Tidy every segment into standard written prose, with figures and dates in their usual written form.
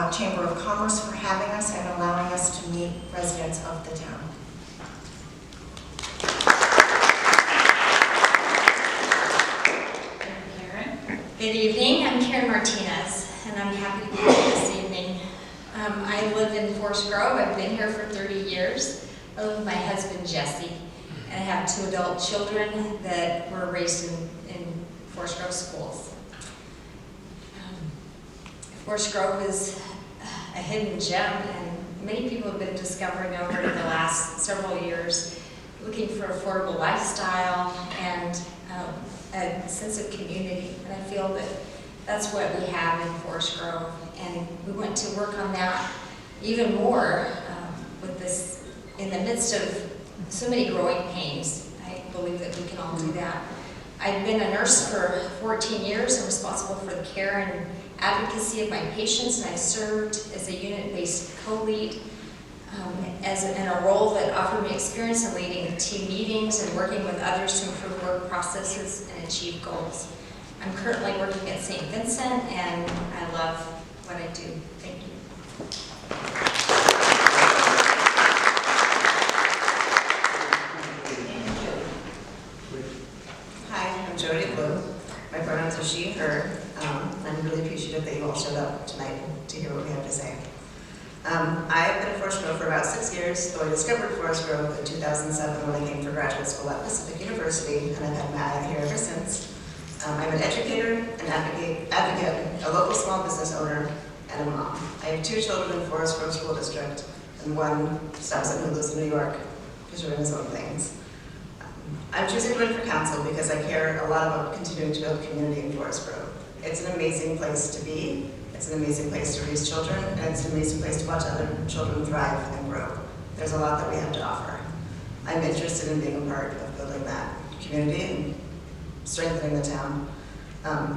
Chamber of Commerce for having us and allowing us to meet residents of the town. Good evening, I'm Karen Martinez, and I'm happy to be here this evening. I live in Forest Grove. I've been here for 30 years. I live with my husband, Jesse, and I have 2 adult children that were raised in Forest Grove schools. Forest Grove is a hidden gem, and many people have been discovering over the last several years, looking for affordable lifestyle and a sense of community, and I feel that that's what we have in Forest Grove, and we want to work on that even more with this, in the midst of so many growing pains. I believe that we can all do that. I've been a nurse for 14 years. I'm responsible for the care and advocacy of my patients, and I served as a unit-based co-lead in a role that offered me experience in leading team meetings and working with others to improve work processes and achieve goals. I'm currently working at St. Vincent, and I love what I do. Thank you. Hi, I'm Jody Blue. My pronouns are she, her. I'm really appreciative that you all showed up tonight to hear what we have to say. I've been at Forest Grove for about 6 years, though I discovered Forest Grove in 2007 when I came for graduate school at Pacific University, and I've had my eye here ever since. I'm an educator, an advocate, a local small business owner, and a mom. I have 2 children in Forest Grove School District, and 1 stepson who lives in New York, who's doing his own things. I'm choosing to run for council because I care a lot about continuing to build community in Forest Grove. It's an amazing place to be. It's an amazing place to raise children, and it's an amazing place to watch other children thrive and grow. There's a lot that we have to offer. I'm interested in being a part of building that community and strengthening the town.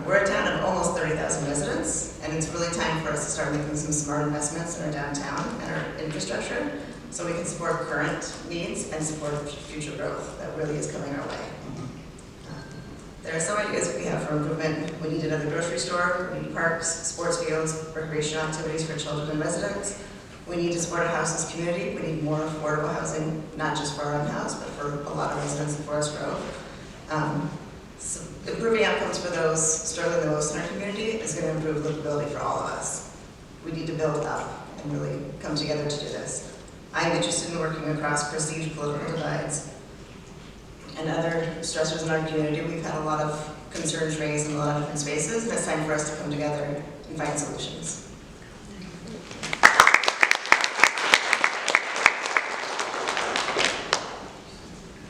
We're a town of almost 30,000 residents, and it's really time for us to start making some smart investments in our downtown and our infrastructure so we can support current needs and support future growth that really is coming our way. There are some ideas we have for improvement. We need another grocery store, we need parks, sports fields, recreational activities for children and residents. We need to support a houseless community. We need more affordable housing, not just for our own house, but for a lot of residents in Forest Grove. So improving outcomes for those struggling the most in our community is going to improve livability for all of us. We need to build up and really come together to do this. I'm interested in working across perceived political divides and other stressors in our community. We've had a lot of concerns raised in a lot of different spaces, and it's time for us to come together and find solutions.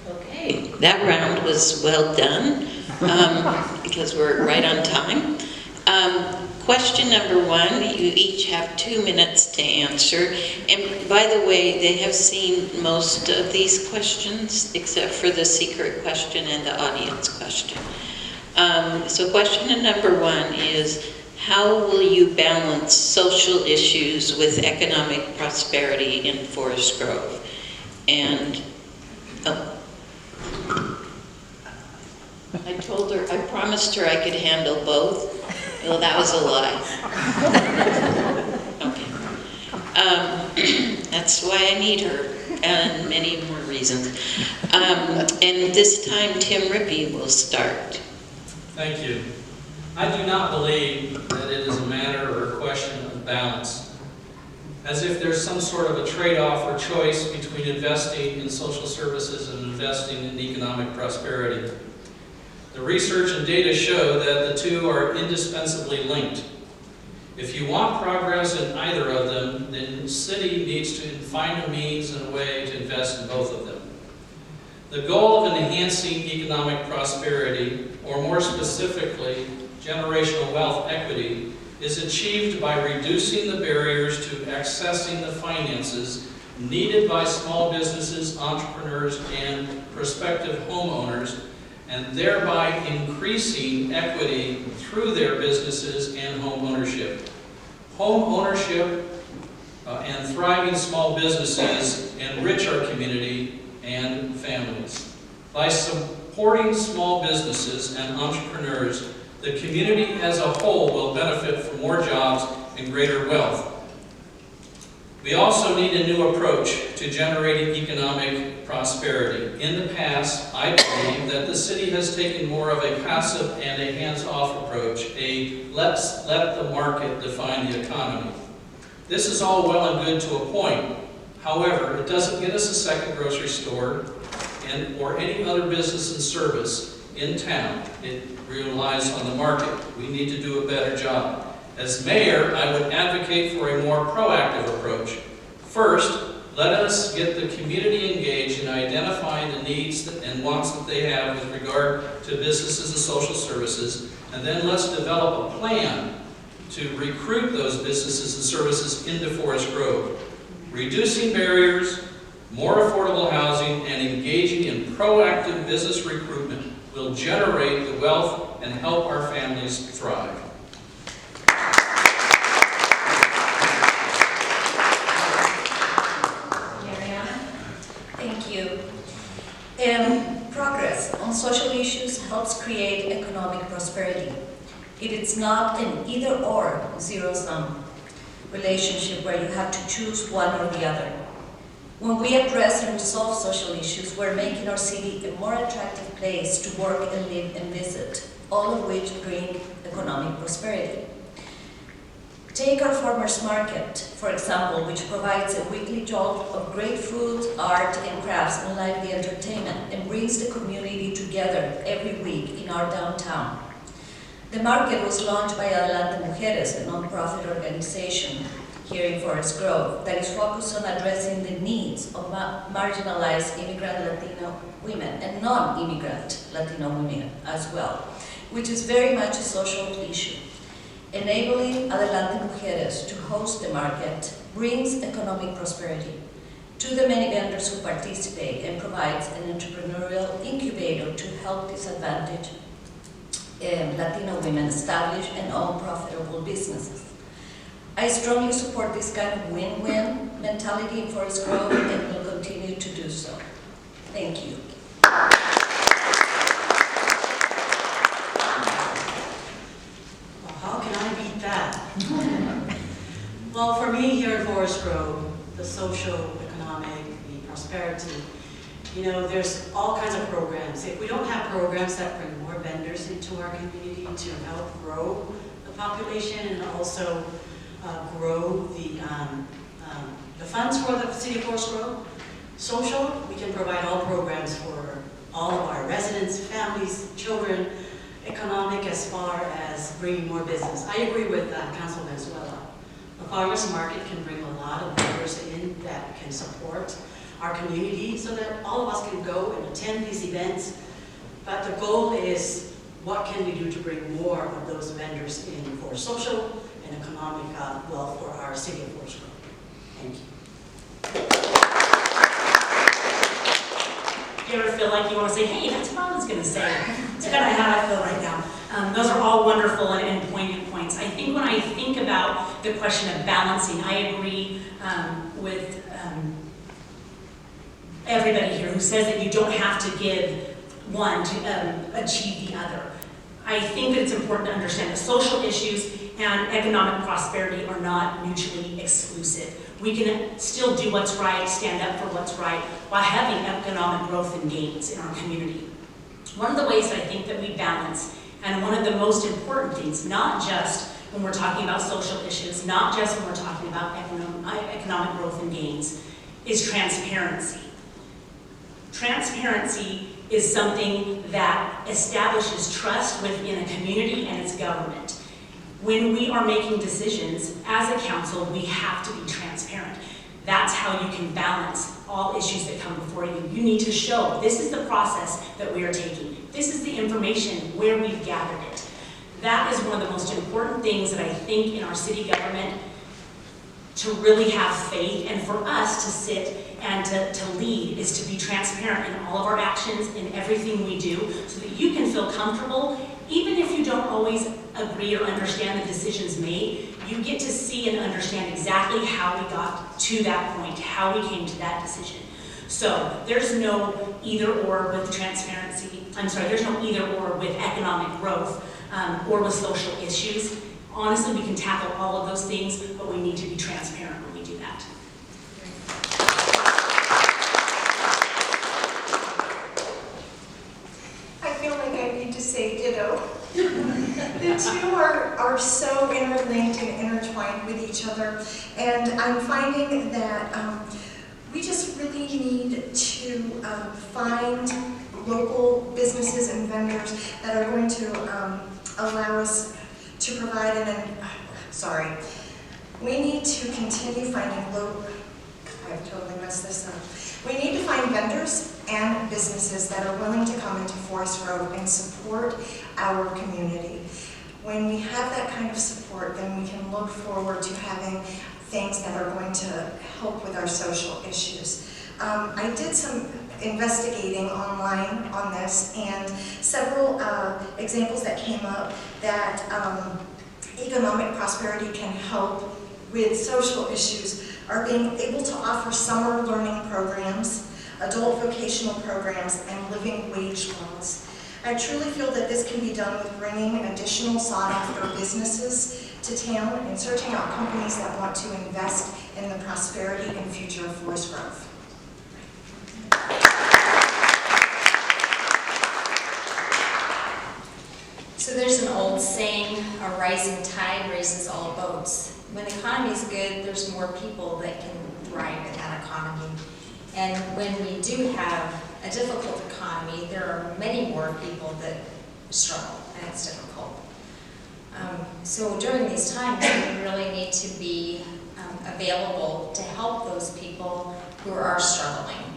Okay, that round was well done because we're right on time. Question number 1, you each have 2 minutes to answer. And by the way, they have seen most of these questions except for the secret question and the audience question. So question number 1 is, how will you balance social issues with economic prosperity in Forest Grove? And I told her, I promised her I could handle both. Well, that was a lie. Okay. That's why I need her, and many more reasons. And this time, Tim Rippey will start. Thank you. I do not believe that it is a matter or a question of balance, as if there's some sort of a trade-off or choice between investing in social services and investing in economic prosperity. The research and data show that the two are indispensably linked. If you want progress in either of them, then the city needs to find a means and a way to invest in both of them. The goal of enhancing economic prosperity, or more specifically, generational wealth equity, is achieved by reducing the barriers to accessing the finances needed by small businesses, entrepreneurs, and prospective homeowners, and thereby increasing equity through their businesses and home ownership. Home ownership and thriving small businesses enrich our community and families. By supporting small businesses and entrepreneurs, the community as a whole will benefit from more jobs and greater wealth. We also need a new approach to generating economic prosperity. In the past, I believe that the city has taken more of a passive and a hands-off approach, a let the market define the economy. This is all well and good to a point. However, it doesn't get us a second grocery store or any other business and service in town. It relies on the market. We need to do a better job. As mayor, I would advocate for a more proactive approach. First, let us get the community engaged in identifying the needs and wants that they have with regard to businesses and social services, and then let's develop a plan to recruit those businesses and services into Forest Grove. Reducing barriers, more affordable housing, and engaging in proactive business recruitment will generate the wealth and help our families thrive. Thank you. Progress on social issues helps create economic prosperity. It is not an either-or zero-sum relationship where you have to choose one or the other. When we address and resolve social issues, we're making our city a more attractive place to work and live and visit, all of which bring economic prosperity. Take our farmers market, for example, which provides a weekly jolt of great food, art and crafts and lively entertainment and brings the community together every week in our downtown. The market was launched by Adelante Mujeres, a non-profit organization here in Forest Grove that is focused on addressing the needs of marginalized immigrant Latino women and non-immigrant Latino women as well, which is very much a social issue. Enabling Adelante Mujeres to host the market brings economic prosperity to the many vendors who participate and provides an entrepreneurial incubator to help disadvantaged Latino women establish and own profitable businesses. I strongly support this kind of win-win mentality in Forest Grove and will continue to do so. Thank you. Well, how can I beat that? Well, for me here in Forest Grove, the social, economic, the prosperity, you know, there's all kinds of programs. If we don't have programs that bring more vendors into our community to help grow the population and also grow the funds for the City of Forest Grove, social, we can provide all programs for all of our residents, families, children, economic as far as bringing more business. I agree with Councilman Venezuela. The farmers market can bring a lot of vendors in that can support our community so that all of us can go and attend these events. But the goal is, what can we do to bring more of those vendors in for social and economic wealth for our City of Forest Grove? Thank you. Do you ever feel like you want to say, hey, that's what I was going to say? That's kind of how I feel right now. Those are all wonderful and poignant points. I think when I think about the question of balancing, I agree with everybody here who says that you don't have to give one to achieve the other. I think that it's important to understand that social issues and economic prosperity are not mutually exclusive. We can still do what's right, stand up for what's right, while having economic growth and gains in our community. One of the ways that I think that we balance, and one of the most important things, not just when we're talking about social issues, not just when we're talking about economic growth and gains, is transparency. Transparency is something that establishes trust within a community and its government. When we are making decisions as a council, we have to be transparent. That's how you can balance all issues that come before you. You need to show this is the process that we are taking. This is the information where we've gathered it. That is one of the most important things that I think in our city government to really have faith, and for us to sit and to lead is to be transparent in all of our actions, in everything we do, so that you can feel comfortable, even if you don't always agree or understand the decisions made, you get to see and understand exactly how we got to that point, how we came to that decision. So there's no either or with transparency, there's no either or with economic growth or with social issues. Honestly, we can tackle all of those things, but we need to be transparent when we do that. time with each other. And I'm finding that we just really need to find local businesses and vendors that are going to allow us to provide we need to continue finding I've totally messed this up. We need to find vendors and businesses that are willing to come into Forest Grove and support our community. When we have that kind of support, then we can look forward to having things that are going to help with our social issues. I did some investigating online on this, and several examples that came up that economic prosperity can help with social issues are being able to offer summer learning programs, adult vocational programs, and living wage laws. I truly feel that this can be done with bringing additional sought-after businesses to town and searching out companies that want to invest in the prosperity and future of Forest Grove. So there's an old saying, a rising tide raises all boats. When the economy's good, there's more people that can thrive in that economy. And when we do have a difficult economy, there are many more people that struggle, and it's difficult. So during these times, we really need to be available to help those people who are struggling.